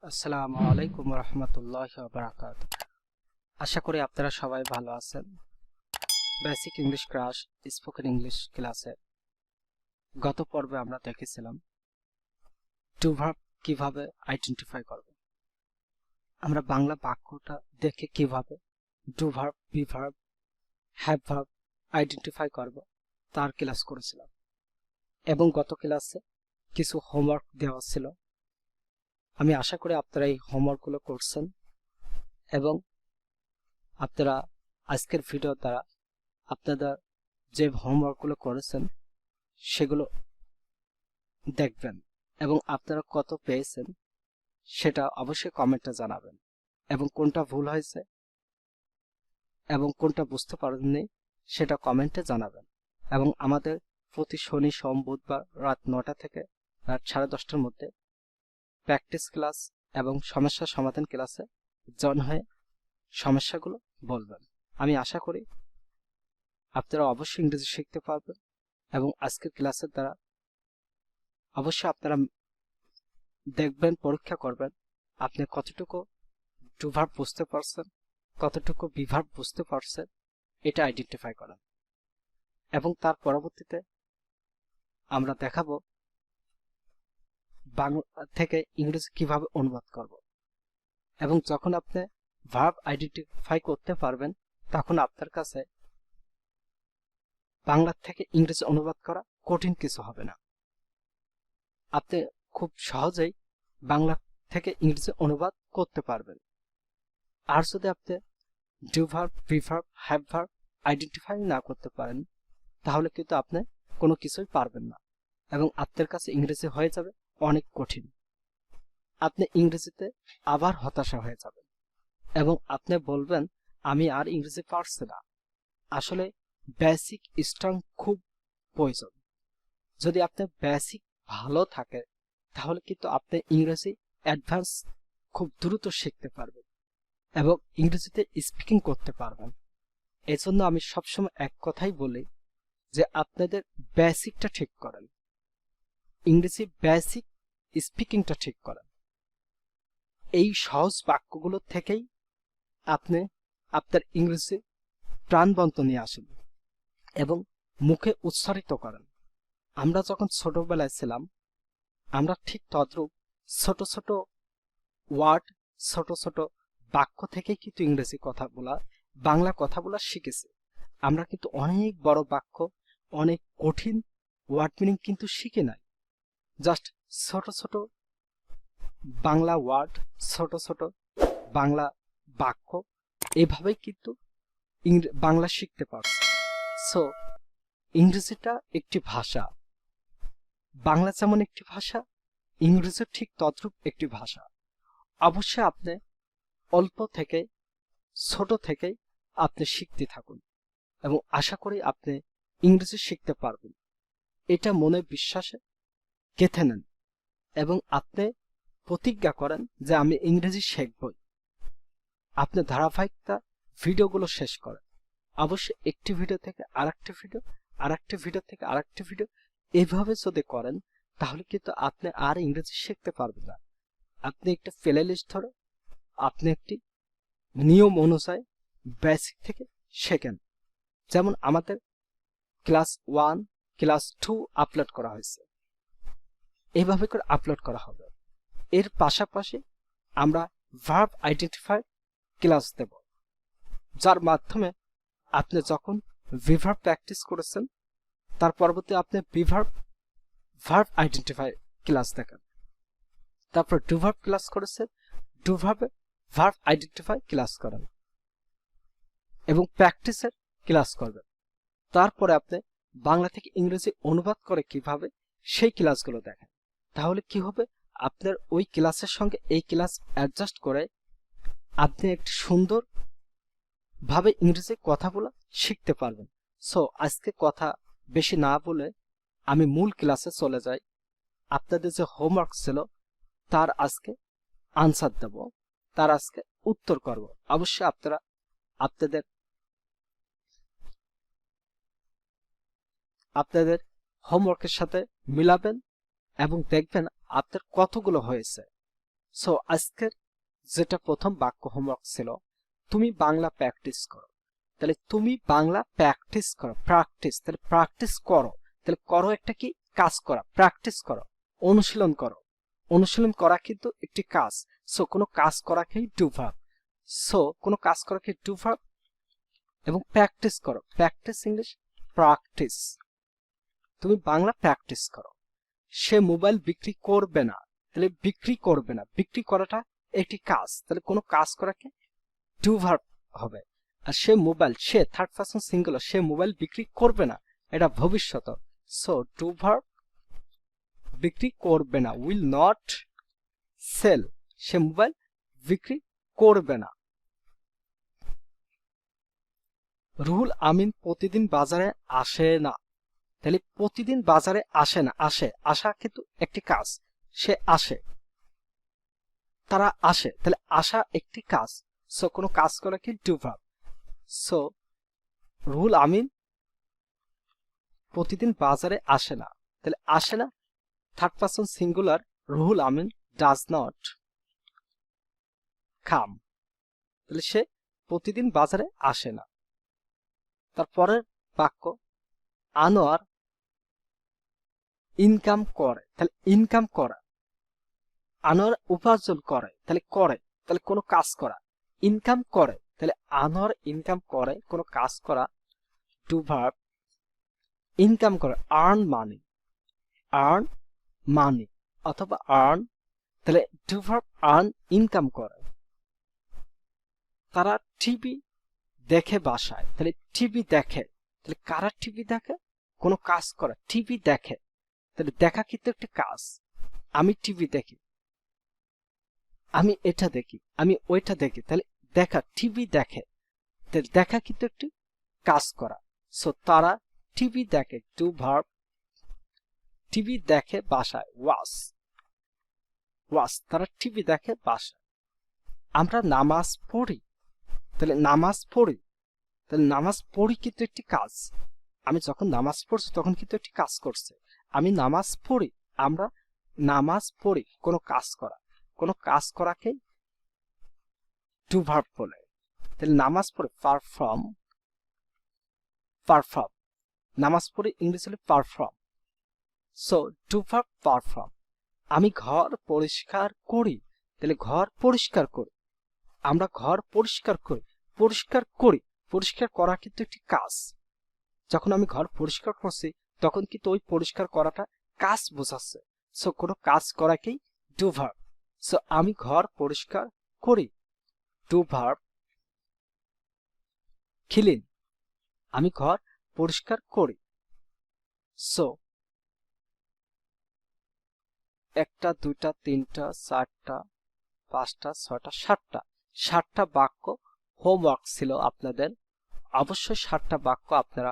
আসসালামু আলাইকুম রহমতুল্লাহি ওয়া বারাকাতুহু। আশা করি আপনারা সবাই ভালো আছেন। Basic English class spoken English ক্লাসে গত পর্বে আমরা দেখেছিলাম টু ভার্ব কিভাবে আইডেন্টিফাই করব। আমরা বাংলা বাক্যটা দেখে কিভাবে do verb, be verb, have verb identify করব তার ক্লাস করেছিলাম এবং গত ক্লাসে কিছু হোমওয়ার্ক দেওয়া ছিল। আমি আশা করি আপনারা এই হোমওয়ার্কগুলো করছেন এবং আপনারা আজকের ভিডিও দ্বারা আপনারা যে হোমওয়ার্কগুলো করেছেন সেগুলো দেখবেন এবং আপনারা কত পেয়েছেন সেটা অবশ্যই কমেন্টে জানাবেন এবং কোনটা ভুল হয়েছে এবং কোনটা বুঝতে পারেননি সেটা কমেন্টে জানাবেন। এবং আমাদের প্রতি শনি, সোম, বুধবার রাত ৯টা থেকে রাত 10:30টার মধ্যে প্র্যাকটিস ক্লাস এবং সমস্যা সমাধান ক্লাসে জয়েন হয়ে সমস্যাগুলো বলবেন। আমি আশা করি আপনারা অবশ্যই ইংরেজি শিখতে পারবেন এবং আজকের ক্লাসের দ্বারা অবশ্যই আপনারা দেখবেন, পরীক্ষা করবেন আপনি কতটুকু টু ভার্ব বুঝতে পারছেন, কতটুকু বি ভার্ব বুঝতে পারছেন, এটা আইডেন্টিফাই করেন। এবং তার পরবর্তীতে আমরা দেখাবো বাংলা থেকে ইংরেজি কিভাবে অনুবাদ করব। এবং যখন আপনি ভার্ব আইডেন্টিফাই করতে পারবেন তখন আপনার কাছে বাংলা থেকে ইংরেজি অনুবাদ করা কঠিন কিছু হবে না। আপনি খুব সহজেই বাংলা থেকে ইংরেজি অনুবাদ করতে পারবেন। আর যদি আপনি do verb, be verb, have verb identify না করতে পারেন তাহলে কিন্তু আপনি কোনো কিছুই পারবেন না এবং আপনার কাছে ইংরেজি হয়ে যাবে অনেক কঠিন। আপনি ইংরেজিতে আবার হতাশা হয়ে যাবেন এবং আপনি বলবেন আমি আর ইংরেজি পারছি না। আসলে বেসিক স্ট্রং খুব প্রয়োজন। যদি আপনার বেসিক ভালো থাকে তাহলে কিন্তু আপনি ইংরেজি অ্যাডভান্স খুব দ্রুত শিখতে পারবেন এবং ইংরেজিতে স্পিকিং করতে পারবেন। এজন্য আমি সবসময় এক কথাই বলি যে আপনাদের বেসিকটা ঠিক করেন, ইংরেজি বেসিক স্পিকিংটা ঠিক করেন। এই সহজ বাক্যগুলো থেকেই আপনি আপনার ইংরেজি প্রাণবন্ত নিয়ে আসেন এবং মুখে উচ্চারিত করেন। আমরা যখন ছোটবেলায় ছিলাম আমরা ঠিক তদ্রূপ ছোট ছোট ওয়ার্ড, ছোট ছোট বাক্য থেকেই কিন্তু ইংরেজি কথা বলা, বাংলা কথা বলা শিখেছি। আমরা কিন্তু অনেক বড় বাক্য, অনেক কঠিন ওয়ার্ড মিনিং কিন্তু শিখি নাই। জাস্ট ছোট ছোট বাংলা ওয়ার্ড, ছোট ছোট বাংলা বাক্য, এভাবেই কিন্তু বাংলা শিখতে পারছি। সো ইংরেজিটা একটি ভাষা, বাংলা যেমন একটি ভাষা, ইংরেজি ঠিক তদ্রূপ একটি ভাষা। অবশ্যই আপনি অল্প থেকে, ছোট থেকেই আপনি শিখতে থাকুন এবং আশা করি আপনি ইংরেজি শিখতে পারবেন। এটা মনে বিশ্বাসে গেঁথে নেন এবং আপনি প্রতিজ্ঞা করেন যে আমি ইংরেজি শিখবই। আপনি ধারাবাহিকতা ভিডিওগুলো শেষ করেন। অবশ্যই একটি ভিডিও থেকে আরেকটি ভিডিও, আরেকটি ভিডিও থেকে আরেকটি ভিডিও, এইভাবে যদি করেন তাহলে কিন্তু আপনি আর ইংরেজি শিখতে পারবেন না। আপনি একটা প্লে লিস্ট ধরে আপনি একটি নিয়ম অনুযায়ী বেসিক থেকে শেখেন। যেমন আমাদের ক্লাস 1, ক্লাস 2 আপলোড করা হয়েছে, এইভাবে করে আপলোড করা হবে। এর পাশাপাশি আমরা ভার্ব আইডেন্টিফাই ক্লাস দেব, যার মাধ্যমে আপনি যখন ভিভার্ব প্র্যাকটিস করেছেন তার পরবর্তী আপনি বিভার্ব, ভার্ব আইডেন্টিফাই ক্লাস দেখেন। তারপর ডু ভার্ব ক্লাস করেছেন, ডু ভার্বে ভার্ব আইডেন্টিফাই ক্লাস করেন এবং প্র্যাকটিসের ক্লাস করবেন। তারপরে আপনি বাংলা থেকে ইংরেজি অনুবাদ করে কিভাবে সেই ক্লাসগুলো দেখেন। তাহলে কি হবে, আপনার ওই ক্লাসের সঙ্গে এই ক্লাস অ্যাডজাস্ট করে আপনি একটি সুন্দর ভাবে ইংরেজি কথা বলা শিখতে পারবেন। সো আজকে কথা বেশি না বলে আমি মূল ক্লাসে চলে যাই। আপনাদের যে হোমওয়ার্ক ছিল তার আজকে আনসার দেব, তার আজকে উত্তর করব। অবশ্যই আপনারা আপনাদের হোমওয়ার্কের সাথে মিলাবেন এবং দেখবেন আপনার কতগুলো হয়েছে। সো আজকের যেটা প্রথম বাক্য হোমওয়ার্ক ছিল, তুমি বাংলা প্র্যাকটিস করো। তাহলে তুমি বাংলা প্র্যাকটিস করো, প্র্যাকটিস, তাহলে প্র্যাকটিস করো, তাহলে করো একটা কি কাজ করা, প্র্যাকটিস করো, অনুশীলন করো। অনুশীলন করা কিন্তু একটি কাজ। সো কোনো কাজ করাকেই ডু ভার্ব। সো কোনো কাজ করাকে ডু ভার্ব এবং প্র্যাকটিস করো, প্র্যাকটিস ইংলিশ প্র্যাকটিস। তুমি বাংলা প্র্যাকটিস করো। সে মোবাইল বিক্রি করবে না, তাহলে বিক্রি করবে না, বিক্রি করাটা একটি কাজ, তাহলে কোনো কাজ করাকে ডু ভার্ব হবে। আর সে মোবাইল, সে থার্ড পারসন সিঙ্গুলার, সে মোবাইল বিক্রি করবে না, এটা ভবিষ্যৎ। সো ডু ভার্ব বিক্রি করবে না, উইল নট সেল, সে মোবাইল বিক্রি করবে না। রুহুল আমিন প্রতিদিন বাজারে আসে না, তাহলে প্রতিদিন বাজারে আসে না, আসে, আসা কিন্তু একটি কাজ, সে আসে, তারা আসে, তাহলে আসা একটি কাজ। সো কোনো কাজ করা কি do verb. So Ruhul Amin প্রতিদিন বাজারে আসে না, তাহলে আসে না third person singular, Ruhul Amin does not come, তাহলে সে প্রতিদিন বাজারে আসে না। তারপরের বাক্য, আনোয়ার ইনকাম করে, তাহলে ইনকাম করা, আনোয়ার উপার্জন করে, তাহলে করে, তাহলে কোনো কাজ করা, ইনকাম করে, তাহলে আনোয়ার ইনকাম করে, কোনো কাজ করা, ডু ভার্ব। ইনকাম করে, আর্ন মানি, আর্ন মানি অথবা আর্ন, তাহলে ডু ভার্ব আর্ন, ইনকাম করে। তারা টিভি দেখে বাসায়, তাহলে টিভি দেখে, তাহলে কারা টিভি দেখে, কোনো কাজ করা, টিভি দেখে, তাহলে দেখা কিন্তু একটি কাজ। আমি টিভি দেখি, আমি এটা দেখি, আমি ওইটা দেখি, তাহলে দেখা, টিভি দেখে, তাহলে দেখা কিন্তু একটি কাজ করা। সো তারা টিভি দেখে, ডু ভার্ব। টিভি দেখে বাসায়, ওয়াচ, ওয়াচ, তারা টিভি দেখে বাসায়। আমরা নামাজ পড়ি, তাহলে নামাজ পড়ি, তাহলে নামাজ পড়ি কিন্তু একটি কাজ। আমি যখন নামাজ পড়ছি তখন কিন্তু একটি কাজ করছে, আমি নামাজ পড়ি, আমরা নামাজ পড়ি, কোনো কাজ করা, কোনো কাজ করাকে ডু ভার্ব বলে। তাহলে নামাজ পড়ে, পারফর্ম, পারফর্ম, নামাজ পড়ে ইংলিশ হলে perform. So do verb perform. আমি ঘর পরিষ্কার করি, তাহলে ঘর পরিষ্কার করি, আমরা ঘর পরিষ্কার করি, পরিষ্কার করি, পরিষ্কার করা কিন্তু একটি কাজ। যখন আমি ঘর পরিষ্কার করছি তখন কিন্তু ওই পরিষ্কার করাটা কাজ বোঝাচ্ছে। সো কোনো কাজ করাকেই ডু ভার্ব। সো আমি ঘর পরিষ্কার করি, ডু ভার্ব। ক্লিন, আমি ঘর পরিষ্কার করি। সো একটা, দুইটা, তিনটা, চারটা, পাঁচটা, ছয়টা, সাতটা বাক্য হোমওয়ার্ক ছিল আপনাদের। অবশ্যই 7টা বাক্য আপনারা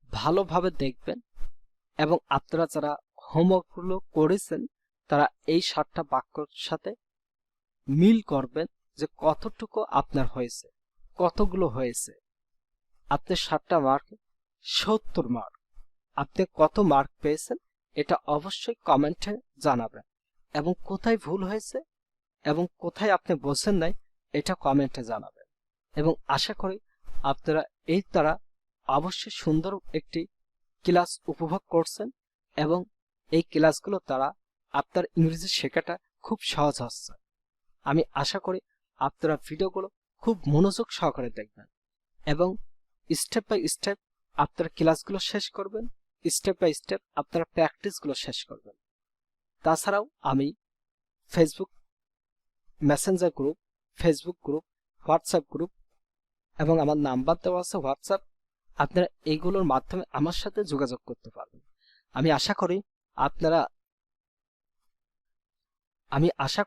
ভালোভাবে দেখবেন এবং আপনারা যারা হোমওয়ার্কগুলো করেছেন তারা এই 7টা বাক্যর সাথে মিল করবেন যে কতটুকু আপনার হয়েছে, কতগুলো হয়েছে। আপনি 7টা মার্ক 70 মার্ক, আপনি কত মার্ক পেয়েছেন এটা অবশ্যই কমেন্টে জানাবেন এবং কোথায় ভুল হয়েছে এবং কোথায় আপনি বোঝেন নাই এটা কমেন্টে জানাবেন। এবং আশা করি আপনারা এই দ্বারা অবশ্যই সুন্দর একটি ক্লাস উপভোগ করছেন এবং এই ক্লাসগুলো দ্বারা আপনার ইংরেজি শেখাটা খুব সহজ হচ্ছে। আমি আশা করি আপনারা ভিডিওগুলো খুব মনোযোগ সহকারে দেখবেন এবং স্টেপ বাই স্টেপ আপনারা ক্লাসগুলো শেষ করবেন, স্টেপ বাই স্টেপ আপনারা প্র্যাকটিসগুলো শেষ করবেন। তাছাড়াও আমি Facebook Messenger group, Facebook group, WhatsApp group এবং আমার নাম্বার দেওয়া আছে হোয়াটসঅ্যাপ, আপনারা এইগুলোর মাধ্যমে আমার সাথে যোগাযোগ করতে পারবেন। আমি আশা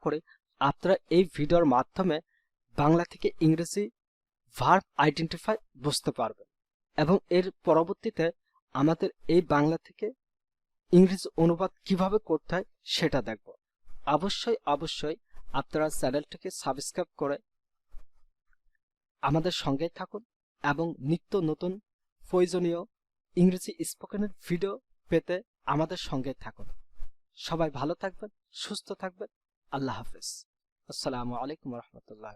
করি আপনারা এই ভিডিওর মাধ্যমে বাংলা থেকে ইংরেজি ভার্ব আইডেন্টিফাই বুঝতে পারবেন এবং এর পরবর্তীতে আমাদের এই বাংলা থেকে ইংরেজি অনুবাদ কিভাবে করতে হয় সেটা দেখব। অবশ্যই আপনারা চ্যানেলটিকে সাবস্ক্রাইব করে আমাদের সঙ্গে থাকুন এবং নিত্য নতুন প্রয়োজনীয় ইংরেজি স্পোকেনের ভিডিও পেতে আমাদের সঙ্গে থাকুন। সবাই ভালো থাকবেন, সুস্থ থাকবেন। আল্লাহ হাফেজ। আসসালামু আলাইকুম রহমতুল্লাহ।